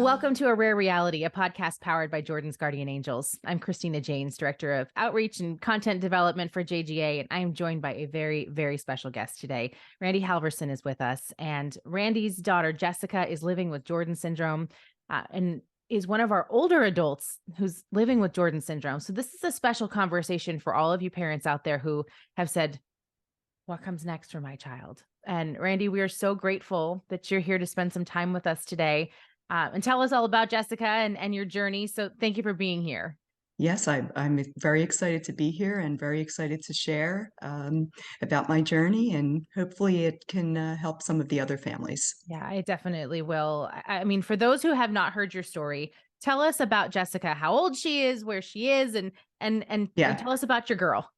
Welcome to A Rare Reality, a podcast powered by Jordan's Guardian Angels. I'm Christina Janes, Director of Outreach and Content Development for JGA, and I am joined by a very, very special guest today. Randee Halvorsen is with us, and Randee's daughter, Jessica, is living with Jordan syndrome and is one of our older adults who's living with Jordan syndrome. So this is a special conversation for all of you parents out there who have said, what comes next for my child? And Randee, we are so grateful that you're here to spend some time with us today. And tell us all about Jessica and your journey. So thank you for being here. Yes, I'm very excited to be here and very excited to share about my journey, and hopefully it can help some of the other families. Yeah, I definitely will. I mean, for those who have not heard your story, tell us about Jessica, how old she is, where she is, and Yeah. tell us about your girl.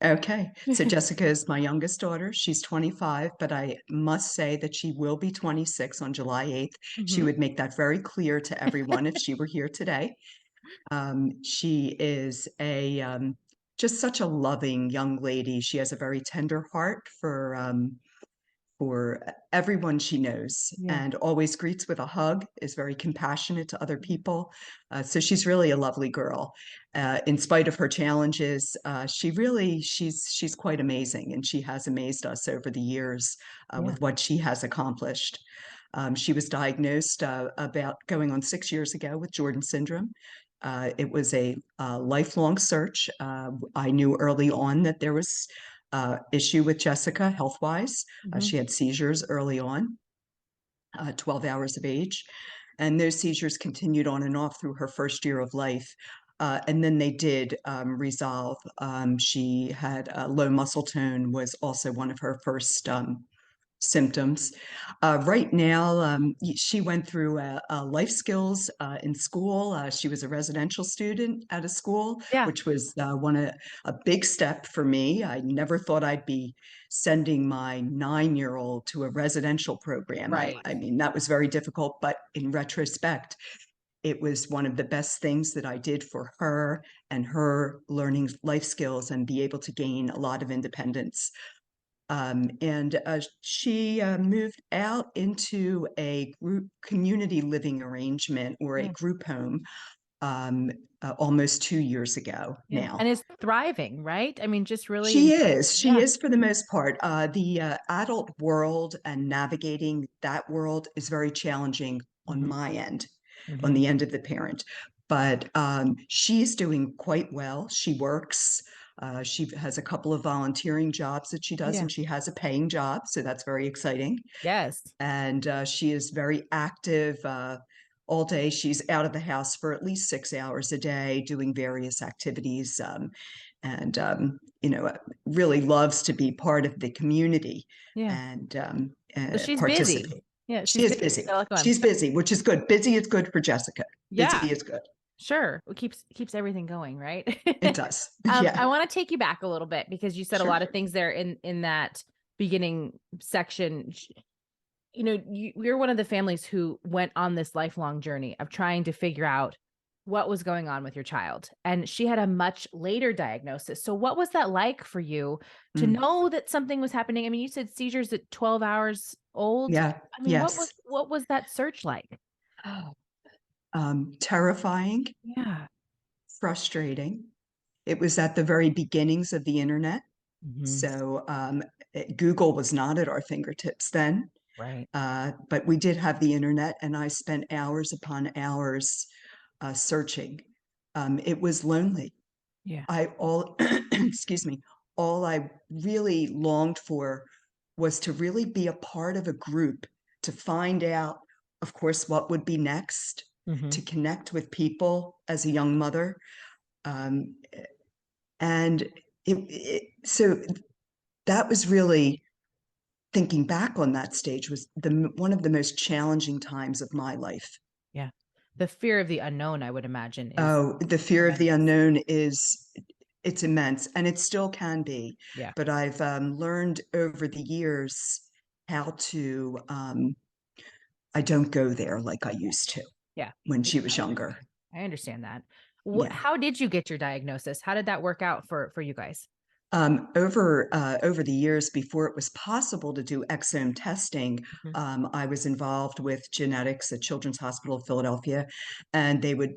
Okay. So Jessica is my youngest daughter. She's 25, but I must say that she will be 26 on July 8th. She Mhm. would make that very clear to everyone if she were here today. She is just such a loving young lady. She has a very tender heart for everyone she knows, Yeah. and always greets with a hug, is very compassionate to other people. So she's really a lovely girl. In spite of her challenges, she's quite amazing, and she has amazed us over the years Yeah. with what she has accomplished. She was diagnosed about going on 6 years ago with Jordan syndrome. It was a lifelong search. I knew early on that there was issue with Jessica health-wise. Mhm. She had seizures early on, 12 hours of age, and those seizures continued on and off through her first year of life. And then they did resolve. She had low muscle tone, was also one of her first symptoms. Right now, she went through life skills in school. She was a residential student at a school, Yeah. which was a big step for me. I never thought I'd be sending my 9-year-old to a residential program. Right. I mean, that was very difficult, but in retrospect, it was one of the best things that I did for her and her learning life skills and be able to gain a lot of independence. And she moved out into a group community living arrangement or a Yeah. group home um, almost 2 years ago Yeah. now. And is thriving, right? I mean, just really She enjoy. is. She Yeah. is for the most part. The adult world and navigating that world is very challenging on Mhm. my end, on Mhm. the end of the parent. But she's doing quite well. She works. She has a couple of volunteering jobs that she does, Yeah. and she has a paying job. So that's very exciting. Yes. And she is very active all day. She's out of the house for at least 6 hours a day doing various activities. And really loves to be part of the community Yeah. and So she's busy. participate. Yeah, She she's is busy. busy. Got a lot going. She's busy, which is good. Busy is good for Jessica. Yeah. Busy is good. Sure. It keeps everything going, right? It does. I Yeah, want to take you back a little bit because you said a sure. lot of things there in that beginning section. You know, you're one of the families who went on this lifelong journey of trying to figure out what was going on with your child. And she had a much later diagnosis. So what was that like for you to Mm. know that something was happening? I mean, you said seizures at 12 hours old. Yeah, I mean, yes. what was that search like? Terrifying, Yeah. frustrating. It was at the very beginnings of the internet. Mhm. So Google was not at our fingertips then. Right. But we did have the internet, and I spent hours upon hours searching. It was lonely. Yeah. Excuse me, all I really longed for was to really be a part of a group, to find out, of course, what would be next, Hmm. to connect with people as a young mother. Um, and so that was really, thinking back on that stage, was one of the most challenging times of my life. Yeah. The fear of the unknown, I would imagine, is Oh, the fear of the tremendous. unknown it's immense, and it still can be. Yeah. But I've learned over the years how to, I don't go there like I used to Yeah. when Yeah, she was younger. I understand that. Yeah. How did you get your diagnosis? How did that work out for you guys? Over the years, before it was possible to do exome testing, Mhm. I was involved with genetics at Children's Hospital of Philadelphia, and they would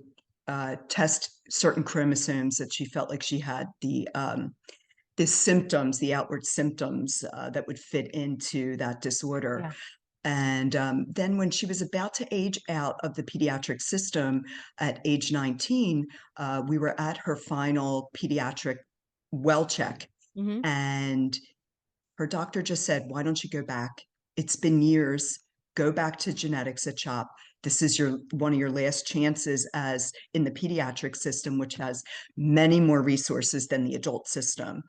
test certain chromosomes that she felt like she had the symptoms, the outward symptoms that would fit into that disorder. Yeah. And then when she was about to age out of the pediatric system at age 19, we were at her final pediatric well check. Hmm. And her doctor just said, why don't you go back? It's been years. Go back to genetics at CHOP. This is one of your last chances as in the pediatric system, which has many more resources than the adult system.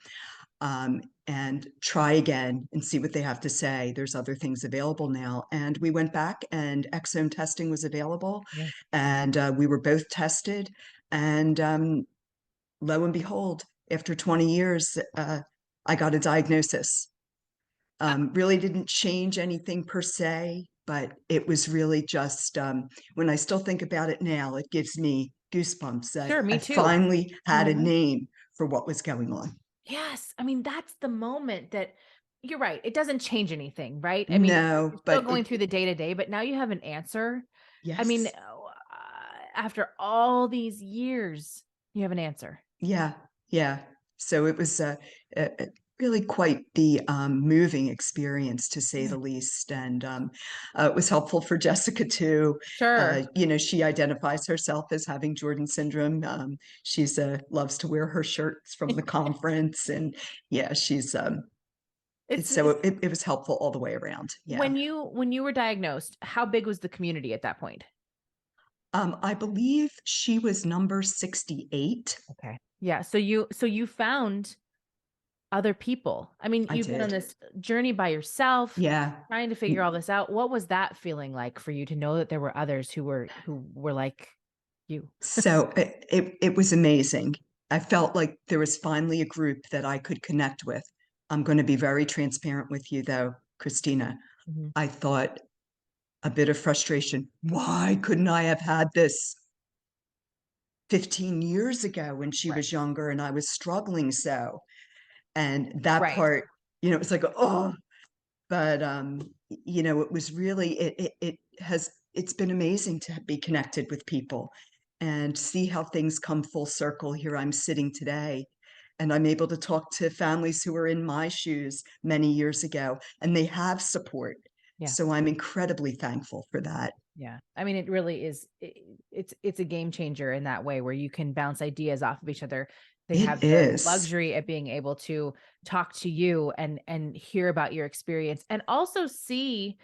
And try again and see what they have to say. There's other things available now. And we went back and exome testing was available. Yeah. And we were both tested. And lo and behold, after 20 years, I got a diagnosis. Uh, Really didn't change anything per se, but it was really just, when I still think about it now, it gives me goosebumps that sure, I me too. finally had a Mhm. name for what was going on. Yes. I mean, that's the moment that you're right. It doesn't change anything, right? I mean, you're No, still but going through the day to day, but now you have an answer. I mean, yes. after all these years, you have an answer. Yeah, yeah. So it was really quite the moving experience, to say Yeah. the least. And it was helpful for Jessica too. Sure. She identifies herself as having Jordan syndrome. She's loves to wear her shirts from the conference, and yeah, she's so It's it was helpful all the way around. Yeah. when you were diagnosed, how big was the community at that point? I believe she was number 68. Okay. Yeah. So you found other people. I mean, I you've been on did. this journey by yourself, Yeah. trying to figure all this out. What was that feeling like for you to know that there were others who were like you? So it was amazing. I felt like there was finally a group that I could connect with. I'm going to be very transparent with you, though, Christina. Mhm. I thought a bit of frustration. Why couldn't I have had this 15 years ago when she Right. was younger and I was struggling so? And that Right. part, it was like, oh, but it was really it's been amazing to be connected with people and see how things come full circle. Here I'm sitting today, and I'm able to talk to families who were in my shoes many years ago, and they have support. Yeah. So I'm incredibly thankful for that. Yeah. I mean, it really is it's a game changer in that way where you can bounce ideas off of each other. They It have the is. luxury of being able to talk to you and hear about your experience and also see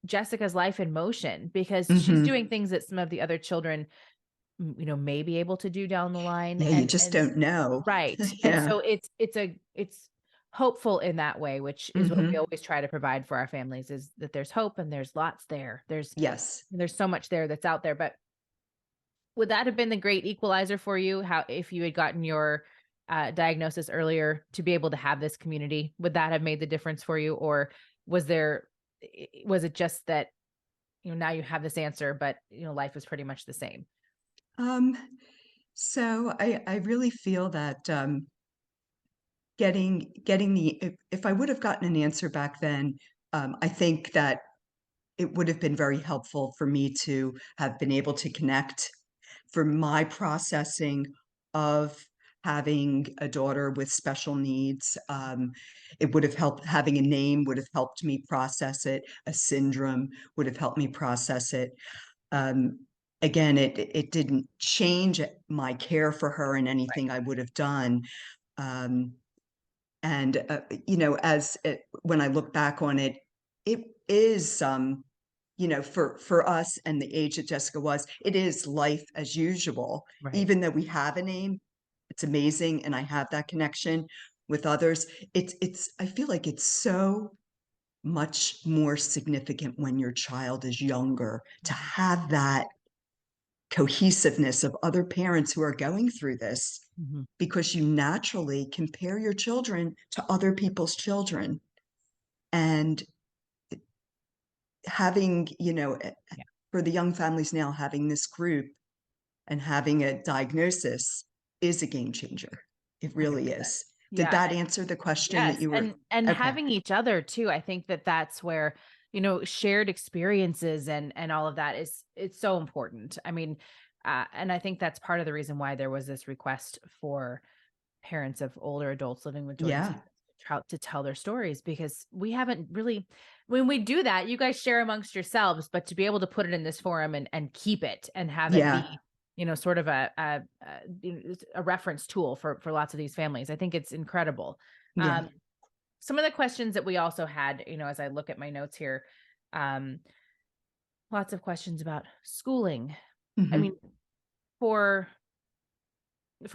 Jessica's life in motion because she's Hmm. doing things that some of the other children may be able to do down the line Yeah, you just and don't know. right. And Yeah. so it's hopeful in that way, which is what we Hmm. always try to provide for our families is that there's hope and there's lots there. Yes. There's so much there that's out there, but would that have been the great equalizer for you? How if you had gotten your diagnosis earlier to be able to have this community, would that have made the difference for you, or was there was it just that now you have this answer, but life is pretty much the same? Um, so I really feel that getting the if I would have gotten an answer back then, I think that it would have been very helpful for me to have been able to connect for my processing of having a daughter with special needs. It would have helped, having a name would have helped me process it. A syndrome would have helped me process it. Um, Again, it didn't change my care for her in Right. anything I would have done. Um, and as when I look back on it, it is for us and the age that Jessica was, it is life as usual. Right. Even though we have a name, it's amazing, and I have that connection with others. It's I feel like it's so much more significant when your child is younger to Mhm. have that cohesiveness of other parents who are going through this, Mhm. because you naturally compare your children to other people's children. And having, Yeah. for the young families now, having this group and having a diagnosis is a game changer. It really 100%. is. Did Yeah. that answer the question that Yes. you were? And Okay. having each other too. I think that that's where, shared experiences and all of that is it's so important. I mean, and I think that's part of the reason why there was this request for parents of older adults living with Jordan Yeah. syndrome to tell their stories, because we haven't really, when we do that, you guys share amongst yourselves, but to be able to put it in this forum and keep it and have it Yeah. be, sort of a reference tool for lots of these families. I think it's incredible. Yeah. Um, some of the questions that we also had, as I look at my notes here, um, lots of questions about schooling. I mean, Hmm. for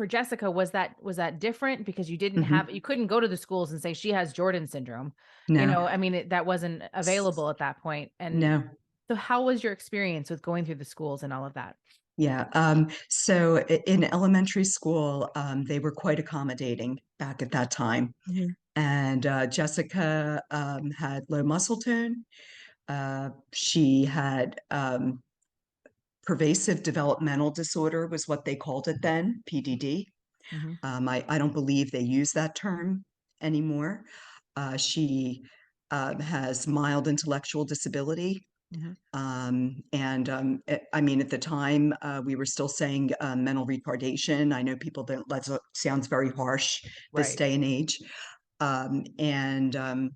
Jessica, was that different because Hmm. you couldn't go to the schools and say she has Jordan syndrome. No. I mean, that wasn't available at that point. And No. so how was your experience with going through the schools and all of that? Yeah. So in elementary school, they were quite accommodating back at that time. Mhm. And Jessica had low muscle tone. She had pervasive developmental disorder, was what they called it then, PDD. Mhm. I don't believe they use that term anymore. She has mild intellectual disability. Mhm. I mean, at the time, we were still saying mental retardation. I know people that sounds very harsh this Right. day and age. And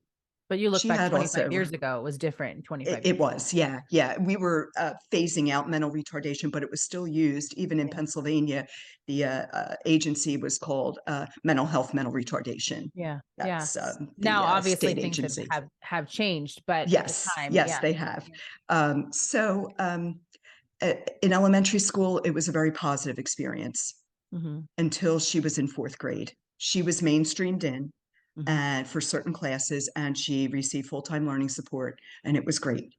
But you look She back had 25 also, years ago, it was different in 25 it years was, yeah, yeah. We were phasing out mental retardation, but it was still used. Even in ago. Pennsylvania, the agency was called mental retardation. Yeah. Yeah. That's Now, the obviously state things agency. have changed, but at the Yes, time, yes, yeah. they have. In elementary school, it was a very positive experience Mhm. until she was in fourth grade. She was mainstreamed in Mhm. and for certain classes, and she received full-time learning support, and it was great.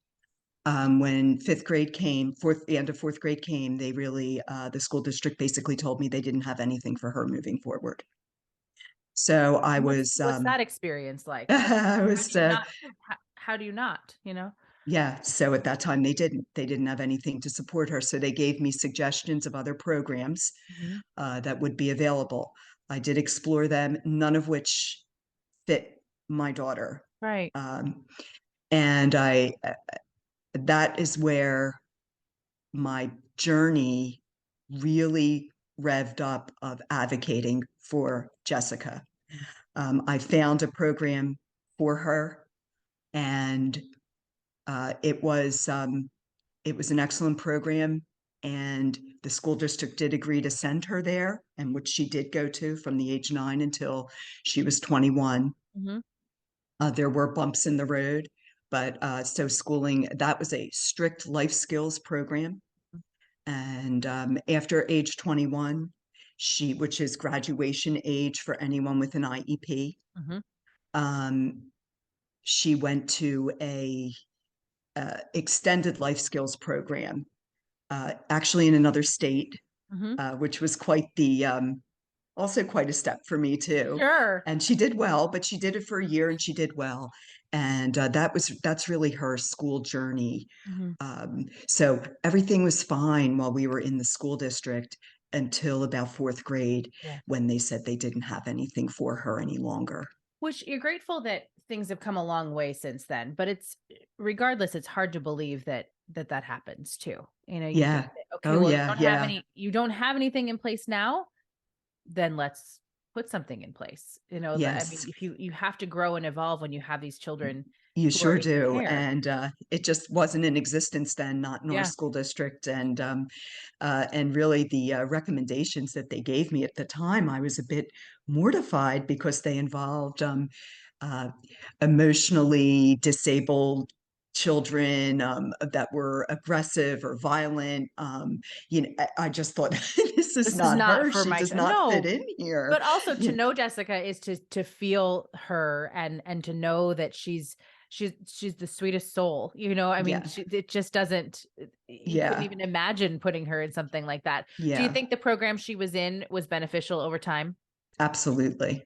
When fifth grade came, the end of fourth grade came, the school district basically told me they didn't have anything for her moving forward. So I And was, what's that experience like? How I how was, do you not how do you not? yeah. So at that time they didn't have anything to support her. So they gave me suggestions of other programs Mhm. that would be available. I did explore them, none of which fit my daughter. Right. Um, and that is where my journey really revved up of advocating for Jessica. Mhm. I found a program for her, and uh, it was um, it was an excellent program. And the school district did agree to send her there, and which she did go to from the age 9 until she was 21. Mhm. There were bumps in the road, but so schooling, that was a strict life skills program. And after age 21, which is graduation age for anyone with an IEP, Mhm. um, she went to a extended life skills program, actually in another state, Mhm. which was quite the also quite a step for me too. Sure. And she did well, but she did it for a year and she did well. And that's really her school journey. Mhm. So everything was fine while we were in the school district until about fourth grade, Yeah. when they said they didn't have anything for her any longer. Which you're grateful that things have come a long way since then, but it's regardless, it's hard to believe that happens too. You think Yeah. that, okay, Oh, well, yeah. Yeah. you don't have anything in place now, then let's put something in place. I mean, Yes. if you have to grow and evolve when you have these children You who are sure in your do. care. And it just wasn't in existence then, not in our Yeah. school district. And really the recommendations that they gave me at the time, I was a bit mortified because they involved uh, emotionally disabled children that were aggressive or violent. I just thought, this is This is not not her. for She my does child. not fit No, in here. but also to Yeah. know Jessica is to feel her and to know that she's the sweetest soul. I mean, Yeah. it just doesn't, you couldn't Yeah. even imagine putting her in something like that. Do you Yeah. think the program she was in was beneficial over time? Absolutely.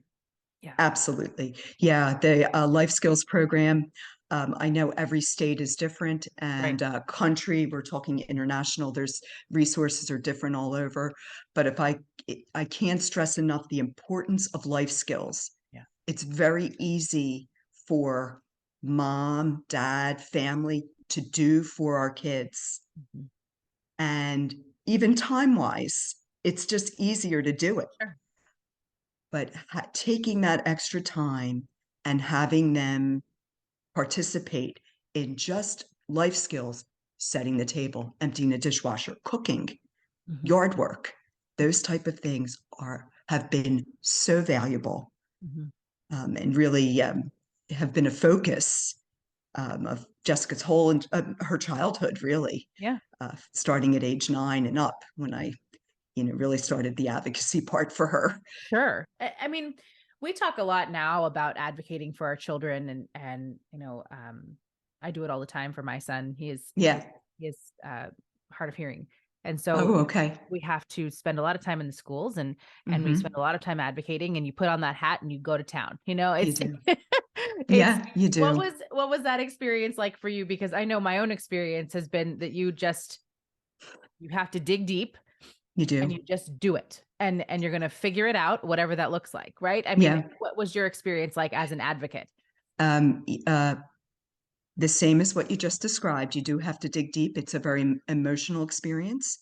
Yeah. Absolutely. Yeah, the life skills program. I know every state is different, Right. and country, we're talking international, there's resources are different all over. But I can't stress enough the importance of life skills. Yeah. It's very easy for mom, dad, family to do for our kids. Mhm. And even time-wise, it's just easier to do it. Sure. But taking that extra time and having them participate in just life skills, setting the table, emptying the dishwasher, cooking, Mhm. yard work, those type of things have been so valuable, Mhm. and really have been a focus of Jessica's whole and her childhood, really, Yeah. starting at age 9 and up when I, really started the advocacy part for her. Sure. I mean, we talk a lot now about advocating for our children, and I do it all the time for my son. Yeah. He is hard of hearing. And so, Oh, okay. we have to spend a lot of time in the schools, and we spend Hmm. a lot of time advocating, and you put on that hat and you go to town. You It's do. it's Yeah, you do. what was that experience like for you? Because I know my own experience has been that you have to dig deep You and do. you just do it, and you're going to figure it out, whatever that looks like, right? I mean, Yeah. what was your experience like as an advocate? Um, the same as what you just described. You do have to dig deep. It's a very emotional experience.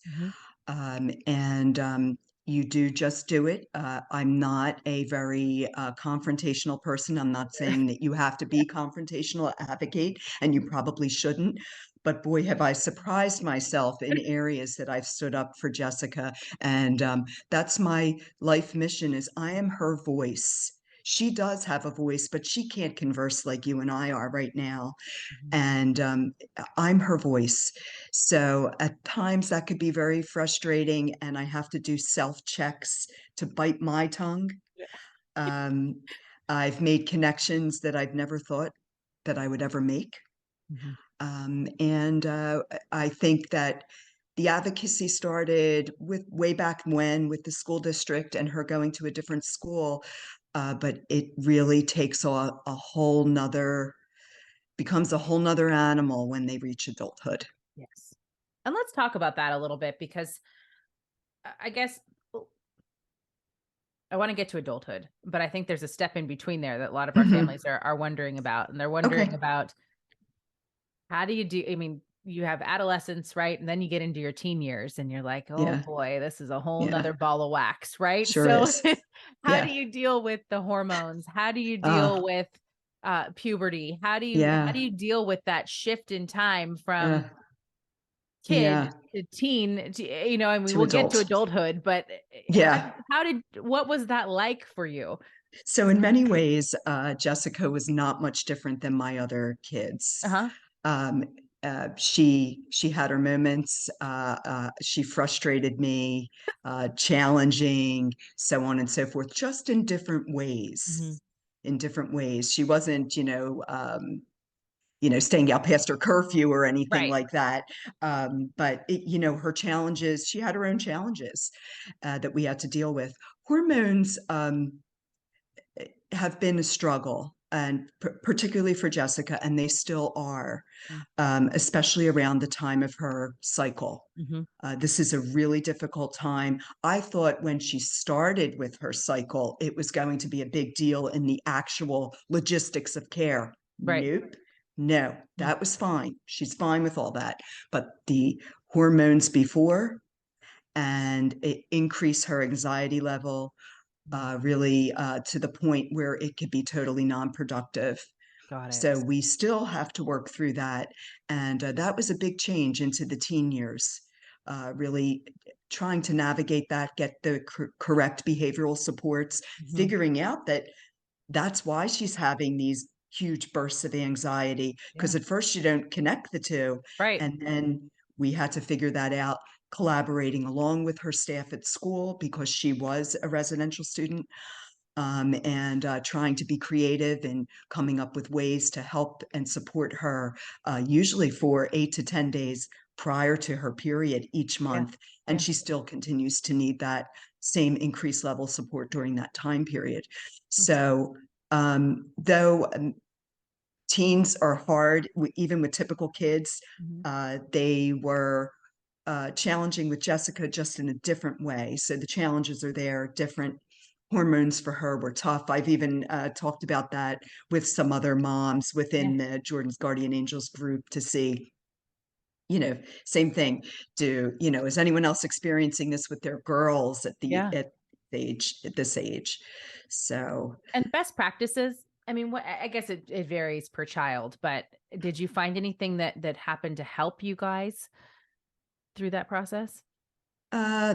Mhm. And you do just do it. I'm not a very confrontational person. I'm not saying that you have to be confrontational, advocate, and you probably shouldn't. But boy, have I surprised myself in areas that I've stood up for Jessica. And that's my life mission is I am her voice. She does have a voice, but she can't converse like you and I are right now. Mhm. And I'm her voice. So at times that could be very frustrating, and I have to do self checks to bite my tongue. Um, I've made connections that I've never thought that I would ever make. Mhm. And I think that the advocacy started with way back when with the school district and her going to a different school. But it really takes a whole nother becomes a whole nother animal when they reach adulthood. Yes. And let's talk about that a little bit, because I guess I want to get to adulthood, but I think there's a step in between there that a lot of our Hmm. families are wondering about. And they're Okay. wondering about, how do you do? I mean, you have adolescence, right? And then you get into your teen years and you're like, oh Yeah. boy, this is a whole Yeah. nother ball of wax, right? Sure So is. how do Yeah. you deal with the hormones? How do you deal Uh, with puberty? How do yeah. you deal with that shift in time Uh, from kid yeah. to teen to, I mean, To we'll get to adult. adulthood, but Yeah. what was that like for you? So in many ways, Jessica was not much different than my other kids. Uh-huh. Um, she had her moments. She frustrated me, challenging, so on and so forth, just in different ways. Hmm. In different ways, she wasn't, staying out past her curfew or anything Right. like that. But her challenges, she had her own challenges that we had to deal with. Hormones have been a struggle, and particularly for Jessica, and they still are, especially around the time of her cycle. Mm-hmm. This is a really difficult time. I thought when she started with her cycle, it was going to be a big deal in the actual logistics of care. Right. Nope. No, Mm. that was fine. She's fine with all that. But the hormones before, and it increased her anxiety level, Mm. really to the point where it could be totally non-productive. Got So it. we still have to work through that. And that was a big change into the teen years, really trying to navigate that, get the correct behavioral supports, Hmm. figuring out that that's why she's having these huge bursts of anxiety. Yeah. Because at first you don't connect the two. Right. And then we had to figure that out, collaborating along with her staff at school because she was a residential student, and trying to be creative and coming up with ways to help and support her, usually for 8 to 10 days prior to her period each Yeah. month. And Yeah. she still continues to need that same increased level support during that time period. Mm. So, though teens are hard, even with typical kids. Mhm. They were challenging with Jessica just in a different way. So the challenges are there, different hormones for her were tough. I've even talked about that with some other moms Yeah. within the Jordan's Guardian Angels group to see, same thing. Is anyone else experiencing this with their girls Yeah. at this age? So And best practices, I mean, what I guess it varies per child, but did you find anything that happened to help you guys through that process?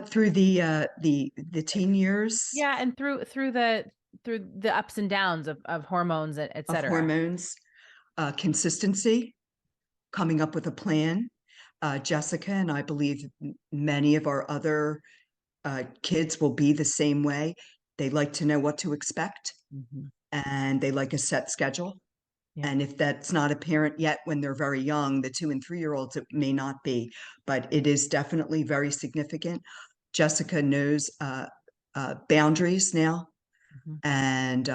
through the Like, teen years yeah, and through the ups and downs of hormones, et of cetera. hormones, consistency, coming up with a plan. Jessica and I believe many of our other kids will be the same way. They like to know what to expect Mhm. and they like a set schedule. Yeah. And if that's not apparent yet when they're very young, the 2 and 3 year olds, it may not be, but it is definitely very significant. Jessica knows boundaries now. Mhm. And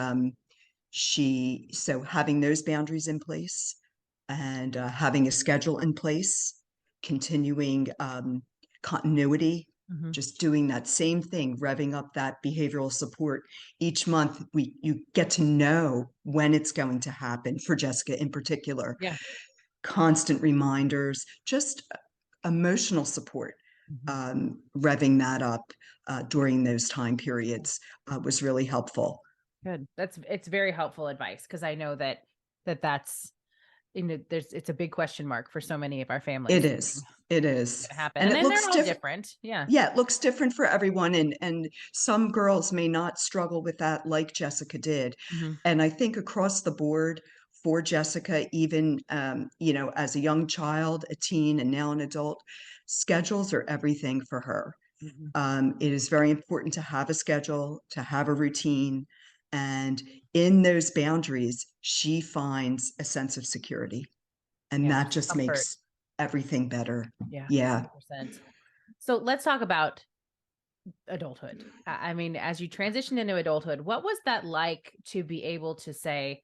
so having those boundaries in place and having a schedule in place, continuing continuity, Mhm. just doing that same thing, revving up that behavioral support each month. You get to know when it's going to happen for Jessica in particular. Yeah. Constant reminders, just emotional support. Mhm. Revving that up during those time periods was really helpful. Good. It's very helpful advice because I know that's it's a big question mark for so many of our It families is. It is. gonna happen. And And it then looks they're all different. different. Yeah. Yeah, it looks different for everyone. And some girls may not struggle with that like Jessica did. Mhm. And I think across the board for Jessica, even, as a young child, a teen, and now an adult, schedules are everything for her. Mhm. It is very important to have a schedule, to have a routine. And in those boundaries, she finds a sense of security. And Yeah, that there's just comfort. makes everything better. Yeah, Yeah. 100%. So let's talk about adulthood. I mean, as you transition into adulthood, what was that like to be able to say,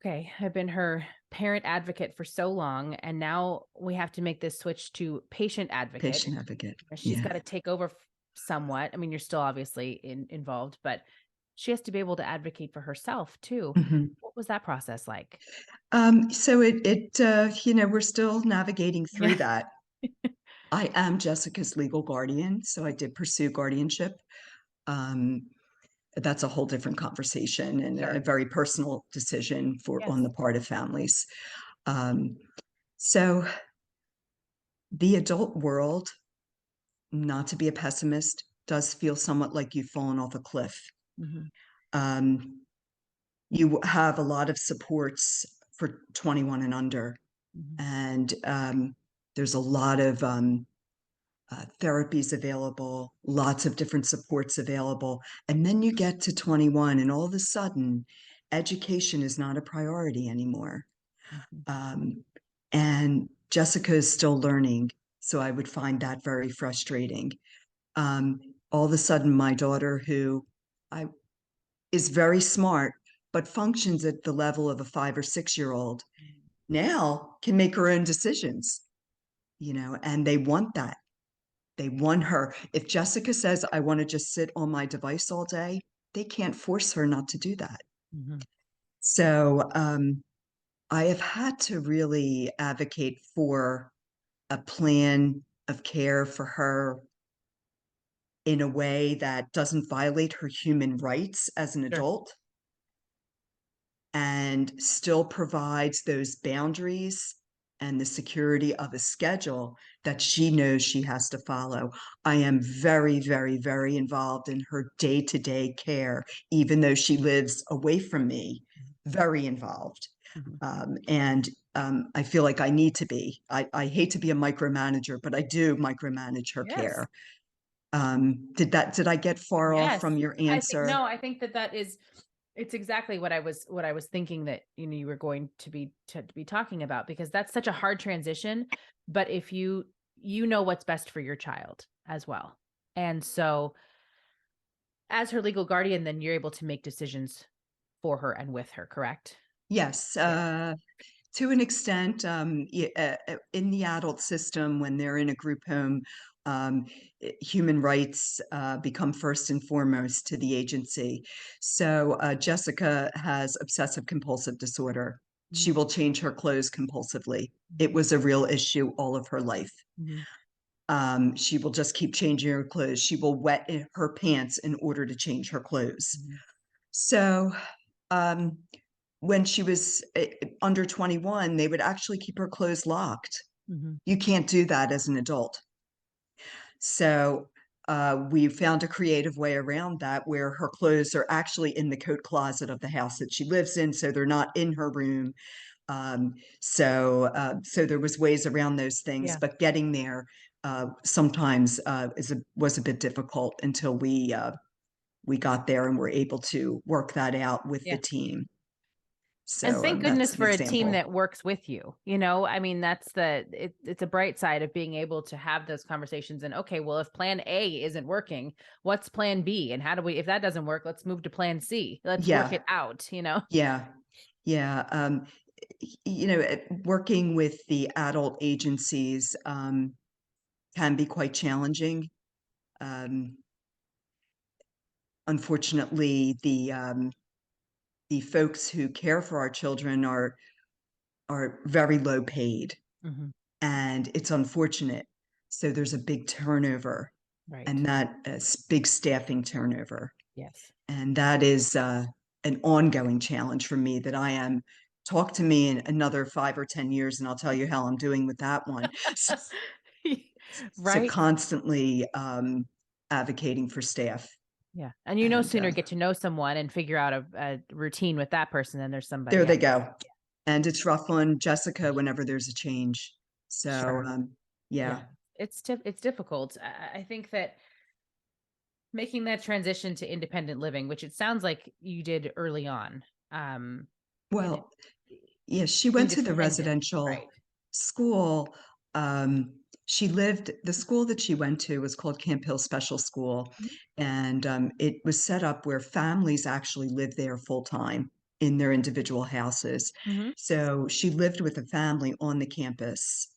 okay, I've been her parent advocate for so long, and now we have to make this switch to patient advocate. Patient advocate. She's Yeah. got to take over somewhat. I mean, you're still obviously involved, but she has to be able to advocate for herself too. Mhm. What was that process like? So we're still navigating through Yeah. that. I am Jessica's legal guardian, so I did pursue guardianship. Um, that's a whole different conversation and a Sure. very personal decision on Yes. the part of families. Um, so the adult world, not to be a pessimist, does feel somewhat like you've fallen off a cliff. Hmm. Um, you have a lot of supports for 21 and under, Hmm. and there's a lot of therapies available, lots of different supports available. And then you get to 21, and all of a sudden, education is not a priority anymore. Hmm. Um, and Jessica is still learning. So I would find that very frustrating. Um, all of a sudden, my daughter, who I is very smart, but functions at the level of a 5 or 6 year old, now can make her own decisions, and they want that. They want her. If Jessica says, I want to just sit on my device all day, they can't force her not to do that. Hmm. So I have had to really advocate for a plan of care for her in a way that doesn't violate her human rights as an Sure. adult and still provides those boundaries and the security of a schedule that she knows she has to follow. I am very, very, very involved in her day to day care, even though she lives away from me, very involved. Hmm. And I feel like I need to be. I hate to be a micromanager, but I do micromanage her Yes. care. Did I get far off Yes. from your I think answer? no, I think that is it's exactly what I was thinking that you were going to be talking about, because that's such a hard transition, but if you know what's best for your child as well. And so as her legal guardian, then you're able to make decisions for her and with her, correct? Yes, to an extent, in the adult system, when they're in a group home, human rights become first and foremost to the agency. So Jessica has obsessive compulsive disorder. She Mhm. will change her clothes compulsively. It Mhm. was a real issue all of her life. Mhm. She will just keep changing her clothes. She will wet her pants in order to change her clothes. Mhm. So um, when she was under 21, they would actually keep her clothes locked. Mhm. You can't do that as an adult. So we found a creative way around that where her clothes are actually in the coat closet of the house that she lives in. So they're not in her room. So there was ways around those things, Yeah. but getting there sometimes was a bit difficult until we got there and were able to work that out with the Yeah. team. And So thank that's goodness an for a team example. that works with you. I mean, it's a bright side of being able to have those conversations and okay, well, if plan A isn't working, what's plan B? And how do we, if that doesn't work, let's move to plan C. Let's work Yeah, it out. yeah, yeah. Working with the adult agencies can be quite challenging. Um, Unfortunately, the folks who care for our children are very low paid, Hmm. and it's unfortunate. So there's a big turnover, Right. and that is big staffing turnover. Yes. And that is an ongoing challenge for me that I am talk to me in another 5 or 10 years and I'll tell you how I'm doing with that one. So Right. constantly advocating for staff. Yeah. And And sooner get to know someone and figure out a routine with that person than there's there somebody they else. go. And it's rough on Jessica whenever there's a change. So Sure. yeah. Yeah. It's difficult. I think that making that transition to independent living, which it sounds like you did early on, um, and Well, yes, she went to the independent, residential right? school. The school that she went to was called Camp Hill Special School, and it was set up where families actually lived there full time in their individual houses. Mm-hmm. So she lived with a family on the campus,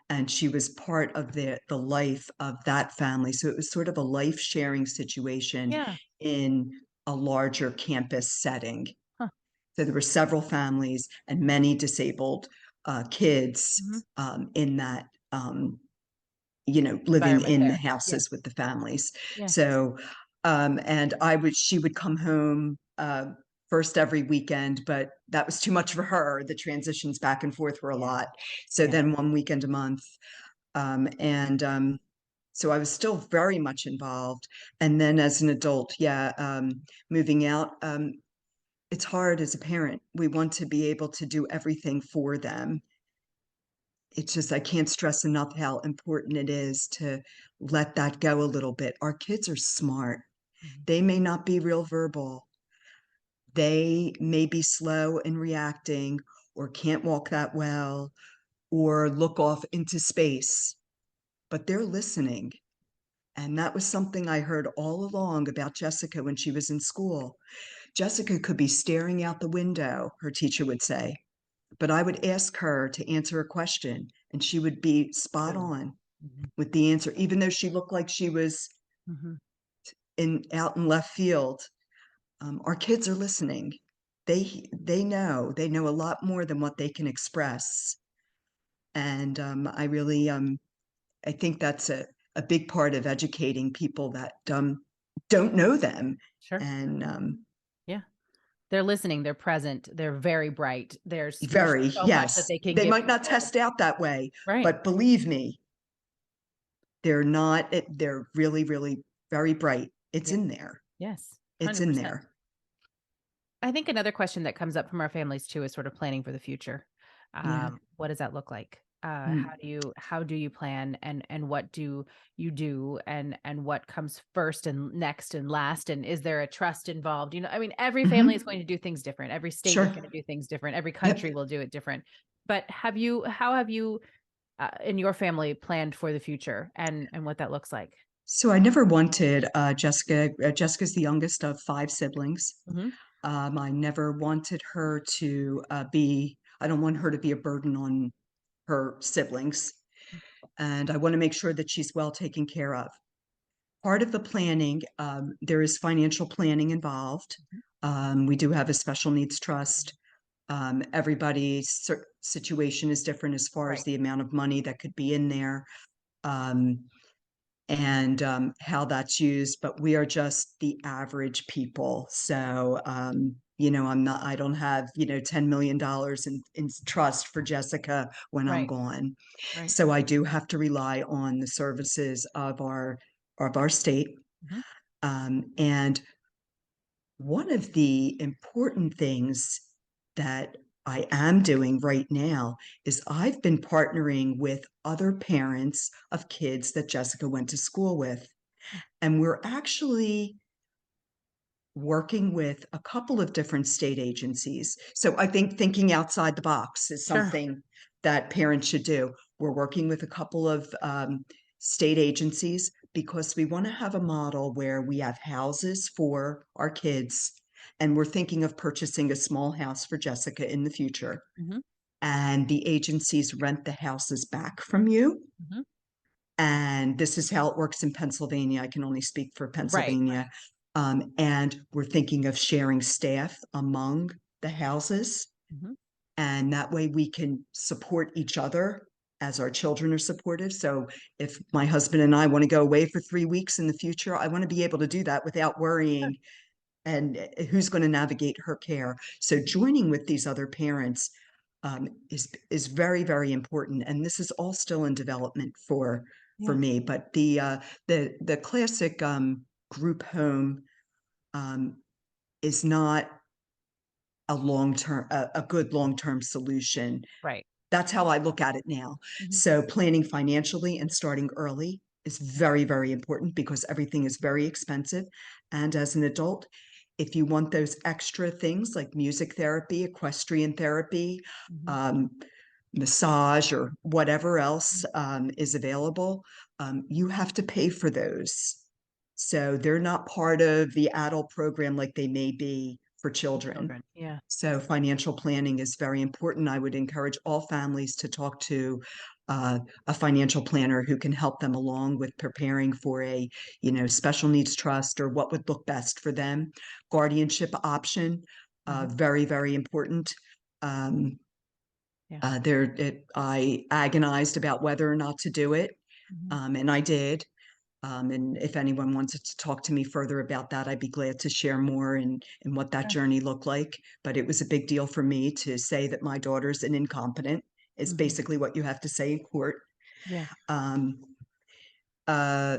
and she was part of the life of that family. So it was sort of a life sharing situation Yeah. in a larger campus setting. Huh. So there were several families and many disabled kids Mm-hmm. in that, living Environment in the there. Yeah. houses with the families. Yeah. So, and she would come home first every weekend, but that was too much for her. The transitions back and forth were a Yeah. lot. So Yeah. then one weekend a month. And so I was still very much involved. And then as an adult, yeah, moving out, it's hard as a parent. We want to be able to do everything for them. It's just, I can't stress enough how important it is to let that go a little bit. Our kids are smart. Mhm. They may not be real verbal. They may be slow in reacting or can't walk that well or look off into space, but they're listening. And that was something I heard all along about Jessica when she was in school. Jessica could be staring out the window, her teacher would say, but I would ask her to answer a question and she would be spot True. on Mhm. with the answer, even though she looked like she was Mhm. in out in left field. Our kids are listening. They know a lot more than what they can express. And I think that's a big part of educating people that don't know them. Sure. And Yeah. They're listening. They're present. They're very bright. There's very, so much that yes, they can they give might not people. test out that way, Right. but believe me, they're not, they're really, really very bright. It's Yeah. in there. Yes. It's in 100%. there. I think another question that comes up from our families too is sort of planning for the future. Yeah. What does that look like? Mm. How do you plan and what do you do and what comes first and next and last and is there a trust involved? I mean, every family is Hmm. going to do things different. Every state is Sure. going to do things different. Every Yep. country will do it different. But how have you in your family planned for the future and what that looks like? So I never wanted Jessica. Jessica's the youngest of five siblings. Hmm. I never wanted her to I don't want her to be a burden on her siblings. And I want to make sure that she's well taken care of. Part of the planning, there is financial planning involved. We do have a special needs trust. Everybody's situation is different as far as Right. the amount of money that could be in there. Um, and how that's used, but we are just the average people. So, I don't have, $10 million in trust for Jessica when I'm Right. gone. Right. So I do have to rely on the services of our state. Mhm. And one of the important things that I am doing right now is I've been partnering with other parents of kids that Jessica went to school with. And we're actually working with a couple of different state agencies. So I think thinking outside the box is Sure. something that parents should do. We're working with a couple of state agencies because we want to have a model where we have houses for our kids. And we're thinking of purchasing a small house for Jessica in the future. Mhm. And the agencies rent the houses back from you. Mhm. And this is how it works in Pennsylvania. I can only speak for Right. Pennsylvania. And we're thinking of sharing staff among the houses. Mhm. And that way we can support each other as our children are supported. So if my husband and I want to go away for 3 weeks in the future, I want to be able to do that without worrying and who's going to navigate her care. So joining with these other parents is very, very important. And this is all still in development for Yeah. me. But the classic group home um, is not a good long-term solution. Right. That's how I look at it now. Mhm. So planning financially and starting early is very, very important because everything is very expensive. And as an adult, if you want those extra things like music therapy, equestrian therapy, Mhm. um, massage, or whatever else Mhm. is available, you have to pay for those. So they're not part of the adult program like they may be for children. Children. Yeah. So financial planning is very important. I would encourage all families to talk to a financial planner who can help them along with preparing for a, special needs trust or what would look best for them. Guardianship option, Mhm. very, very important. Um, Yeah. I agonized about whether or not to do it, Mhm. and I did. And if anyone wanted to talk to me further about that, I'd be glad to share more and what that Sure. journey looked like. But it was a big deal for me to say that my daughter's an incompetent, is Mhm. basically what you have to say in court. Yeah. Um, uh,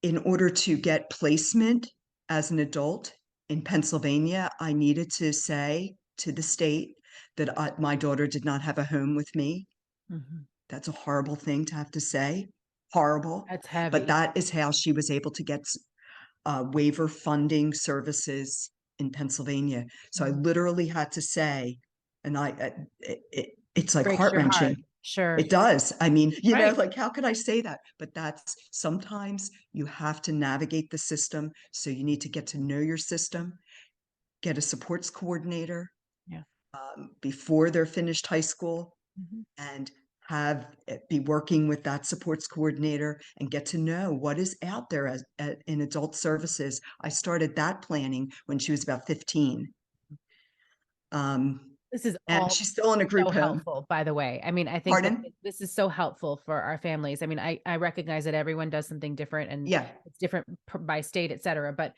in order to get placement as an adult in Pennsylvania, I needed to say to the state that my daughter did not have a home with me. Mhm. That's a horrible thing to have to say, horrible. That's But heavy. that is how she was able to get waiver funding services in Pennsylvania. So I Mhm. literally had to say, and it's like Breaks heart your heart. wrenching. Sure. It does. I mean, Right. like, how could I say that? But that's sometimes you have to navigate the system. So you need to get to know your system, get a supports coordinator Yeah. before they're finished high school, Mhm. and be working with that supports coordinator and get to know what is out there in adult services. I started that planning when she was about 15. Um, This is and all she's still in a so group home. helpful, by the way. I mean, I think that Pardon? this is so helpful for our families. I mean, I recognize that everyone does something different and Yeah. it's different by state, et cetera, but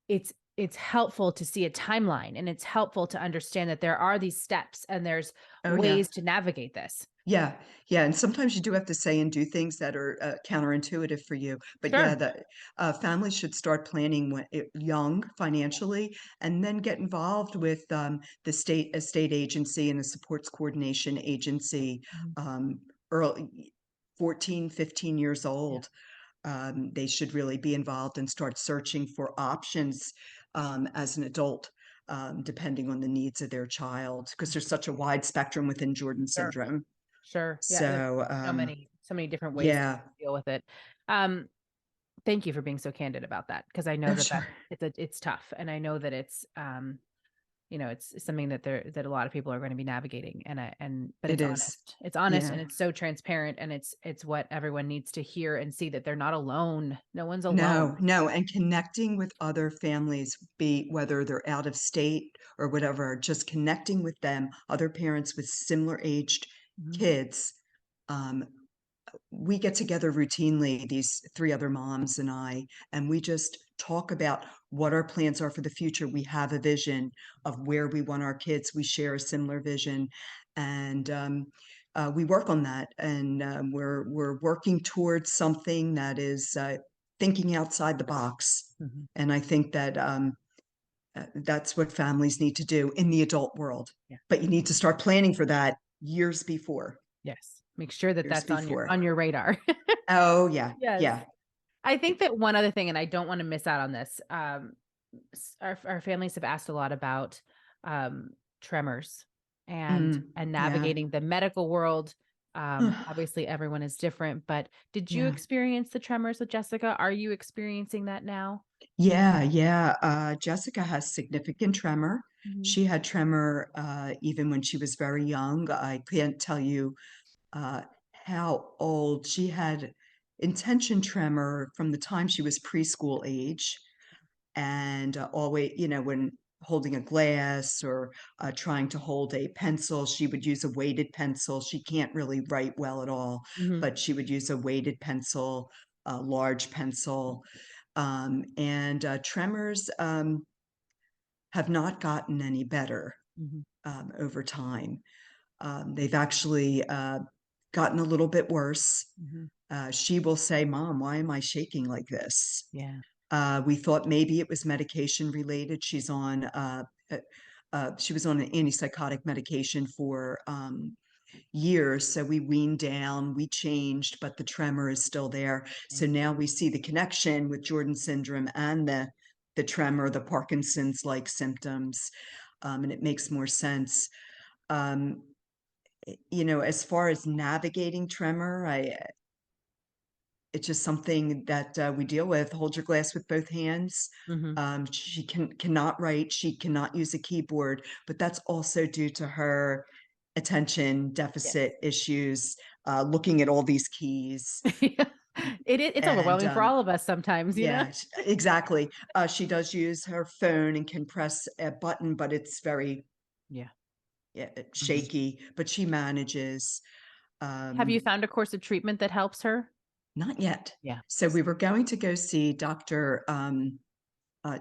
it's helpful to see a timeline and it's helpful to understand that there are these steps and there's Oh, yeah. ways to navigate this. Yeah, yeah, and sometimes you do have to say and do things that are counterintuitive for you. But yeah, Sure. the families should start planning when young financially, and then get involved with the state agency and the supports coordination agency Mhm. early, 14, 15 years Yeah. old. They should really be involved and start searching for options as an adult. Depending on the needs of their child, because there's such a wide spectrum within Jordan Sure. syndrome. Sure. Yeah. There's So, so many different ways to yeah. deal with it. Um, Thank you for being so candid about that because I know Oh, that sure. it's tough and I know that it's it's something that a lot of people are going to be navigating, but It it's is. honest. It's honest, and Yeah. it's so transparent, and it's what everyone needs to hear and see, that they're not alone. No one's No, alone. no, and connecting with other families, be whether they're out of state or whatever, just connecting with them, other parents with similar aged Mhm. kids. Um, we get together routinely, these three other moms and I, and we just talk about what our plans are for the future. We have a vision of where we want our kids. We share a similar vision, and we work on that. And we're working towards something that is thinking outside the box. Mhm. And I think that that's what families need to do in the adult world. Yeah. But you need to start planning for that years before. Yes. Make sure that Years that's on your before. on your radar. Oh yeah, Yes. yeah. I think that one other thing, and I don't want to miss out on this, our families have asked a lot about um, tremors and Yeah. navigating the medical world. Obviously, everyone is different, but did you Yeah. experience the tremors with Jessica? Are you experiencing that now? Yeah, yeah. Jessica has significant tremor. Mhm. She had tremor even when she was very young. I can't tell you uh, how old. She had intention tremor from the time she was preschool age, and always, when holding a glass or trying to hold a pencil, she would use a weighted pencil. She can't really write well at all, Mhm. but she would use a weighted pencil, a large pencil. And tremors have not gotten any better Mhm. over time. They've actually gotten a little bit worse. Mhm. She will say, "Mom, why am I shaking like this?" Yeah. We thought maybe it was medication related. Uh, she was on an antipsychotic medication for years. So we weaned down, we changed, but the tremor is still there. Yeah. So now we see the connection with Jordan syndrome and the tremor, the Parkinson's like symptoms, and it makes more sense. Um, as far as navigating tremor, it's just something that we deal with. Hold your glass with both hands. Mhm. She cannot write. She cannot use a keyboard, but that's also due to her attention Yes. deficit issues, looking at all these keys. Yeah. It's And overwhelming for all of us sometimes, you know? yeah, exactly. She does use her phone and can press a button, but it's very Yeah. Mhm. shaky, but she manages. Have you Um, found a course of treatment that helps her? Not yet. Yeah. So we were going to go see Dr. Uh,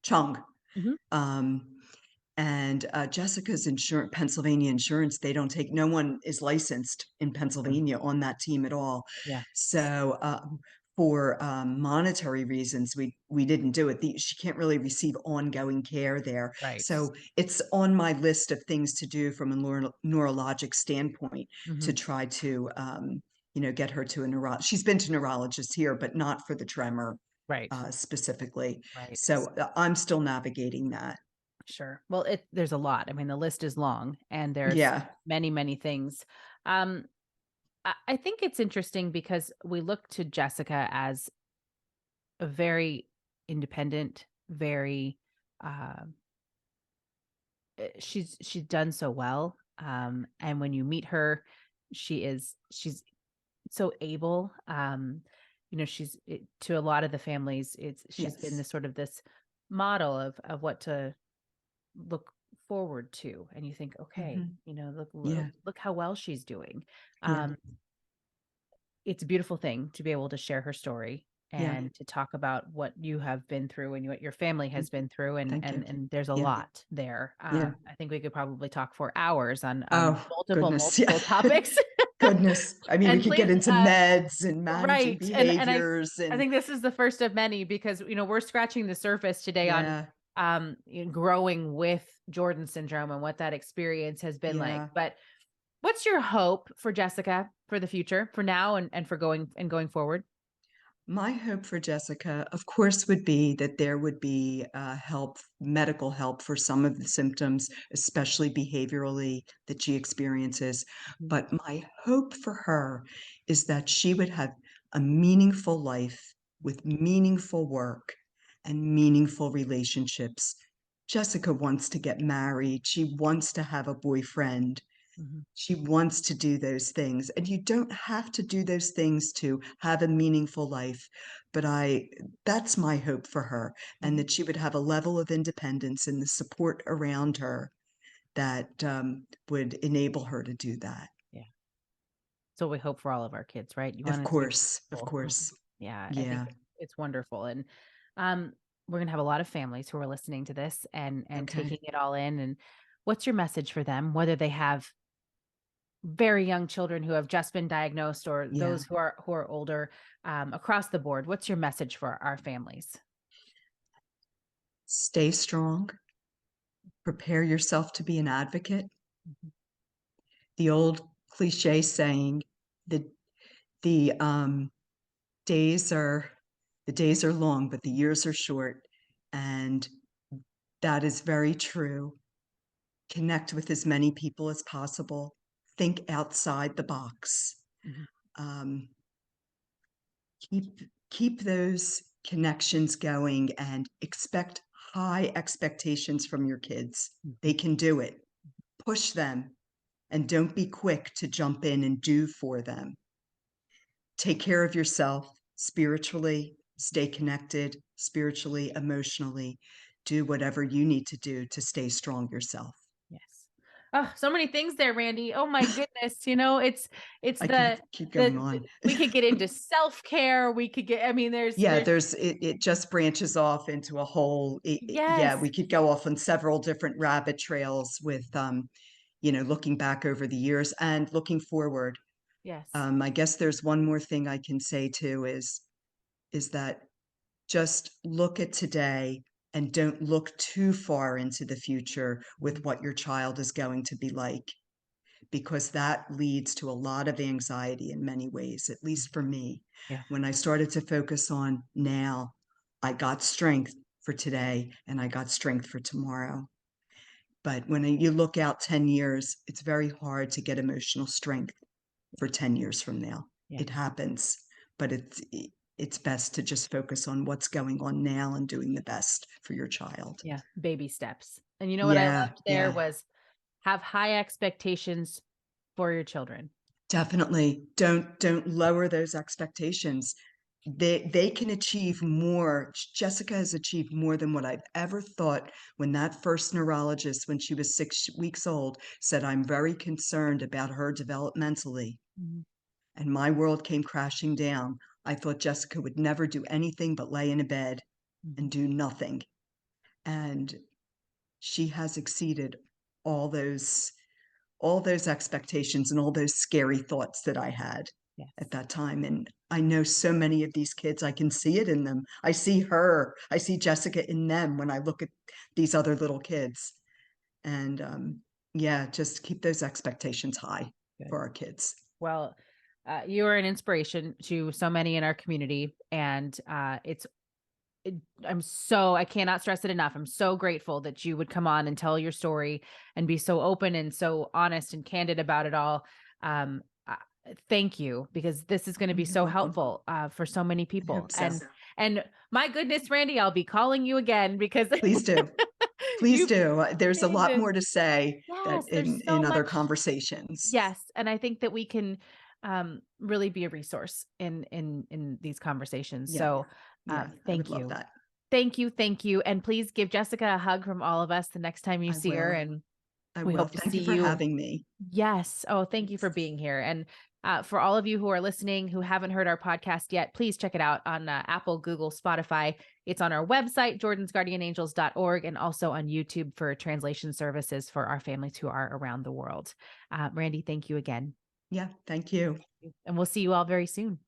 Chung. Mhm. Um, and Jessica's insurance, Pennsylvania insurance, they don't take, no one is licensed in Mm. Pennsylvania on that team at all. Yeah. So for monetary reasons, we didn't do it. She can't really receive ongoing care there. Right. So it's on my list of things to do from a neurologic standpoint to Mhm. try to, get her to a She's been to neurologists here, but not for the tremor Right. specifically. Right. So I'm still navigating that. Sure. Well, there's a lot. I mean, the list is long, and there's Yeah. many, many things. Um, I think it's interesting because we look to Jessica as a very independent, very uh, she's done so well. And when you meet her, she's so able. To a lot of the families, she's been Yes. this sort of this model of what to look forward to, and you think, okay, Mhm. look, Yeah. look how well she's doing. Yeah. um it's a beautiful thing to be able to share her story Yeah. and to talk about what you have been through and what your family has Thank been through, and thank you. there's a Yeah. lot there. Yeah. I think we could probably talk for hours on Oh, multiple goodness. Yeah. multiple topics. Goodness. I mean, we And could get please, into meds and managing right, and behaviors I and think this is the first of many, because we're scratching the surface today on yeah. growing with Jordan syndrome and what that experience has been like. Yeah. But what's your hope for Jessica for the future, for now, and for going forward? My hope for Jessica, of course, would be that there would be medical help for some of the symptoms, especially behaviorally, that she experiences. Mhm. But my hope for her is that she would have a meaningful life with meaningful work and meaningful relationships Jessica wants to get married. She wants to have a boyfriend. Mhm. She wants to do those things. And you don't have to do those things to have a meaningful life. But that's my hope for her, and Mhm. that she would have a level of independence and the support around her that would enable her to do that. Yeah. So we hope for all of our kids, right? You Of want it to be course, of wonderful. Mhm. course. Yeah, I think Yeah. it's wonderful. And um, we're gonna have a lot of families who are listening to this and Okay. taking it all in. And what's your message for them, whether they have very young children who have just been diagnosed or Yeah. those who are older, across the board? What's your message for our families? Stay strong. Prepare yourself to be an advocate. Mhm. The old cliche saying that the days are the days are long, but the years are short. And that is very true. Connect with as many people as possible. Think outside the box. Mhm. Um, keep those connections going and expect high expectations from your kids. Mhm. They can do it. Push them, and don't be quick to jump in and do for them. Take care of yourself spiritually, stay connected spiritually, emotionally. Do whatever you need to do to stay strong yourself. Yes. Oh, so many things there, Randee. Oh my goodness. It's I could the keep going on. we could get into self-care. We could get, I mean, Yeah, there's it just branches off into a whole, yeah, yes. we could go off on several different rabbit trails with, looking back over the years and looking forward. Yes. I guess there's one more thing I can say too is that just look at today and don't look too far into the future Mhm. with what your child is going to be like, because that leads to a lot of anxiety in many ways, at least for me. Yeah. When I started to focus on now, I got strength for today and I got strength for tomorrow. But when you look out 10 years, it's very hard to get emotional strength for 10 years from now. Yeah. It happens, but it's best to just focus on what's going on now and doing the best for your child. Yeah. Baby steps. And you know what I Yeah, loved there yeah, was have high expectations for your children. definitely. Don't lower those expectations. They can achieve more. Jessica has achieved more than what I've ever thought. When that first neurologist, when she was 6 weeks old, said, "I'm very concerned about her developmentally," Mhm. and my world came crashing down. I thought Jessica would never do anything but lay in a bed Mhm. and do nothing. And she has exceeded all those all those expectations and all those scary thoughts that I had at Yes. that time. And I know so many of these kids, I can see it in them. I see her, I see Jessica in them when I look at these other little kids. And yeah, just keep those expectations high Good. for our kids. Well, you are an inspiration to so many in our community, and I cannot stress it enough. I'm so grateful that you would come on and tell your story and be so open and so honest and candid about it all. Um, uh, Thank you, because this is going to be You're so welcome. helpful for so many I people. hope so. And my goodness, Randee, I'll be calling you again because Please do. Please you've do. There's a lot changes. more to say that Yes, there's in so other much. conversations. Yes, and I think that we can really be a resource in these conversations. Yeah. So, Yeah. I would thank love you. that. Thank you, and please give Jessica a hug from all of us the next time you I see her, will. and I we will. hope to Thank see you for you. having me. Yes. Oh, thank you for being here. And for all of you who are listening who haven't heard our podcast yet, please check it out on Apple, Google, Spotify. It's on our website, jordansguardianangels.org, and also on YouTube for translation services for our families who are around the world. Randee, thank you again. Yeah. Thank you. And we'll see you all very soon.